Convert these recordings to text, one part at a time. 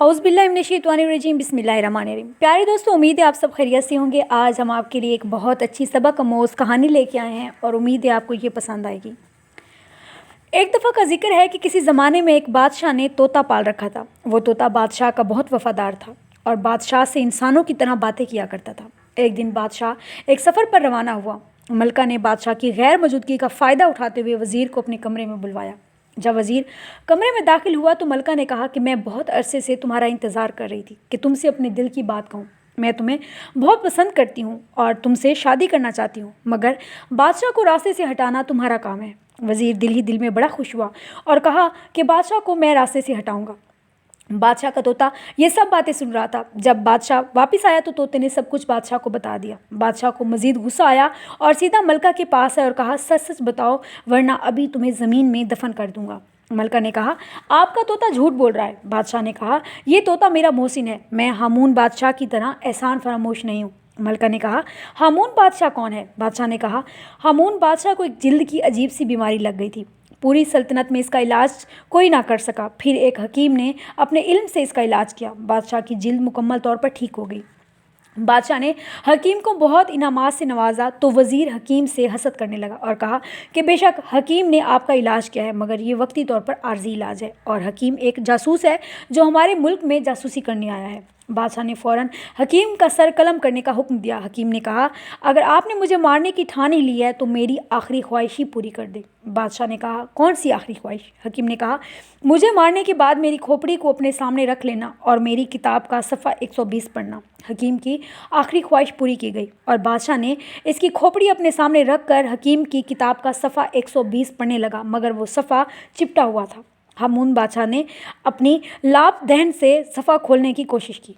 औज़ बिल्लाहि मिनश्शैतानिर्रजीम बिस्मिल्लाहिर्रहमानिर्रहीम। प्यारे दोस्तों, उम्मीद है आप सब खैरियत से होंगे। आज हम आपके लिए एक बहुत अच्छी सबक आमोज़ कहानी लेके आए हैं और उम्मीद है आपको ये पसंद आएगी। एक दफ़ा का जिक्र है कि किसी ज़माने में एक बादशाह ने तोता पाल रखा था। वो तोता बादशाह का बहुत वफ़ादार था और बादशाह से इंसानों की तरह बातें किया करता था। एक दिन बादशाह एक सफ़र पर रवाना हुआ। मलका ने बादशाह की गैर मौजूदगी का फ़ायदा उठाते हुए वज़ीर को अपने कमरे में बुलवाया। जब वज़ीर कमरे में दाखिल हुआ तो मलका ने कहा कि मैं बहुत अरसे से तुम्हारा इंतज़ार कर रही थी कि तुमसे अपने दिल की बात कहूँ। मैं तुम्हें बहुत पसंद करती हूँ और तुमसे शादी करना चाहती हूँ, मगर बादशाह को रास्ते से हटाना तुम्हारा काम है। वज़ीर दिल ही दिल में बड़ा खुश हुआ और कहा कि बादशाह को मैं रास्ते से हटाऊँगा। बादशाह का तोता ये सब बातें सुन रहा था। जब बादशाह वापस आया तो तोते ने सब कुछ बादशाह को बता दिया। बादशाह को मज़ीद गुस्सा आया और सीधा मलका के पास आया और कहा, सच सच बताओ वरना अभी तुम्हें ज़मीन में दफन कर दूंगा। मलका ने कहा, आपका तोता झूठ बोल रहा है। बादशाह ने कहा, ये तोता मेरा मोहसिन है, मैं हामून बादशाह की तरह एहसान फरामोश नहीं हूँ। मलका ने कहा, हामून बादशाह कौन है? बादशाह ने कहा, हामून बादशाह को एक जिल्द की अजीब सी बीमारी लग गई थी। पूरी सल्तनत में इसका इलाज कोई ना कर सका। फिर एक हकीम ने अपने इल्म से इसका इलाज किया। बादशाह की जिल्द मुकम्मल तौर पर ठीक हो गई। बादशाह ने हकीम को बहुत इनामात से नवाजा तो वज़ीर हकीम से हसद करने लगा और कहा कि बेशक हकीम ने आपका इलाज किया है, मगर ये वक्ती तौर पर आर्जी इलाज है और हकीम एक जासूस है जो हमारे मुल्क में जासूसी करने आया है। बादशाह ने फ़ौरन हकीम का सर कलम करने का हुक्म दिया। हकीम ने कहा, अगर आपने मुझे मारने की ठान ही ली है तो मेरी आखिरी ख्वाहिश ही पूरी कर दे। बादशाह ने कहा, कौन सी आखिरी ख्वाहिश? हकीम ने कहा, मुझे मारने के बाद मेरी खोपड़ी को अपने सामने रख लेना और मेरी किताब का सफ़ा 120 पढ़ना। हकीम की आखिरी ख्वाहिश पूरी की गई और बादशाह ने इसकी खोपड़ी अपने सामने रख कर हकीम की किताब का सफ़ा 120 पढ़ने लगा, मगर वो सफ़ा चिपटा हुआ था। हामून बादशाह ने अपनी लाप दहन से सफ़ा खोलने की कोशिश की।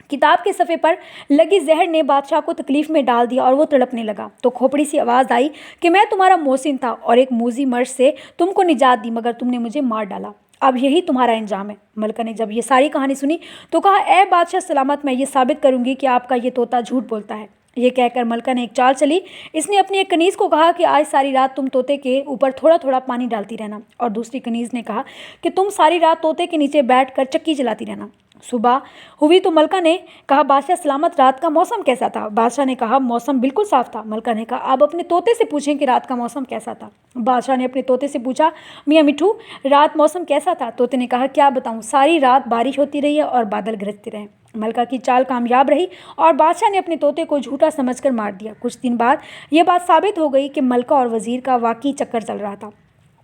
किताब के सफ़े पर लगी जहर ने बादशाह को तकलीफ़ में डाल दिया और वो तड़पने लगा। तो खोपड़ी से आवाज़ आई कि मैं तुम्हारा मोहसिन था और एक मूजी मर्ज से तुमको निजात दी, मगर तुमने मुझे मार डाला। अब यही तुम्हारा इंजाम है। मलका ने जब ये सारी कहानी सुनी तो कहा, ए बादशाह सलामत, मैं ये साबित करूंगी कि आपका ये तोता झूठ बोलता है। ये कहकर मलका ने एक चाल चली। इसने अपनी एक कनीज़ को कहा कि आज सारी रात तुम तोते के ऊपर थोड़ा थोड़ा पानी डालती रहना, और दूसरी कनीज़ ने कहा कि तुम सारी रात तोते के नीचे बैठकर चक्की चलाती रहना। सुबह हुई तो मलका ने कहा, बादशाह सलामत, रात का मौसम कैसा था? बादशाह ने कहा, मौसम बिल्कुल साफ़ था। मलका ने कहा, आप अपने तोते से पूछें कि रात का मौसम कैसा था। बादशाह ने अपने तोते से पूछा, मियाँ मिठू, रात मौसम कैसा था? तोते ने कहा, क्या बताऊँ, सारी रात बारिश होती रही है और बादल गरजते रहे। मलका की चाल कामयाब रही और बादशाह ने अपने तोते को झूठा समझकर मार दिया। कुछ दिन बाद ये बात साबित हो गई कि मलका और वज़ीर का वाकई चक्कर चल रहा था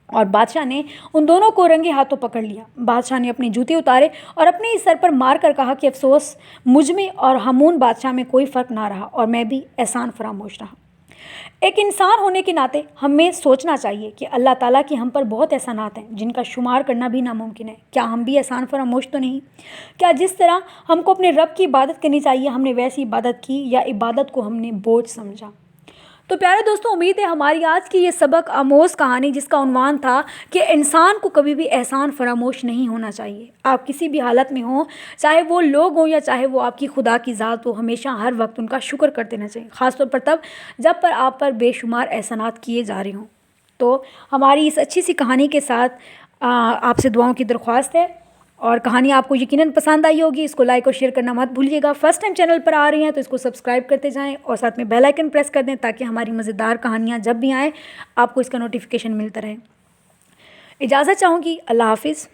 और बादशाह ने उन दोनों को रंगे हाथों पकड़ लिया। बादशाह ने अपने जूते उतारे और अपने ही सर पर मार कर कहा कि अफसोस, मुझ में और हामून बादशाह में कोई फ़र्क ना रहा और मैं भी एहसान फरामोश रहा। एक इंसान होने के नाते हमें सोचना चाहिए कि अल्लाह ताला की हम पर बहुत एहसानात हैं जिनका शुमार करना भी नामुमकिन है। क्या हम भी एहसान फरामोश तो नहीं? क्या जिस तरह हमको अपने रब की इबादत करनी चाहिए हमने वैसी इबादत की, या इबादत को हमने बोझ समझा? तो प्यारे दोस्तों, उम्मीद है हमारी आज की ये सबक आमोज़ कहानी, जिसका उन्वान था कि इंसान को कभी भी एहसान फरामोश नहीं होना चाहिए। आप किसी भी हालत में हों, चाहे वो लोग हों या चाहे वो आपकी खुदा की ज़ात हो, हमेशा हर वक्त उनका शुक्र करते रहना चाहिए, ख़ासतौर पर तब जब पर आप पर बेशुमार एहसानात किए जा रहे हों। तो हमारी इस अच्छी सी कहानी के साथ आपसे दुआओं की दरख्वास्त है और कहानी आपको यकीनन पसंद आई होगी। इसको लाइक और शेयर करना मत भूलिएगा। फर्स्ट टाइम चैनल पर आ रही हैं तो इसको सब्सक्राइब करते जाएं और साथ में बेल आइकन प्रेस कर दें ताकि हमारी मज़ेदार कहानियाँ जब भी आएँ आपको इसका नोटिफिकेशन मिलता रहे। इजाज़त चाहूँगी। अल्लाह हाफिज़।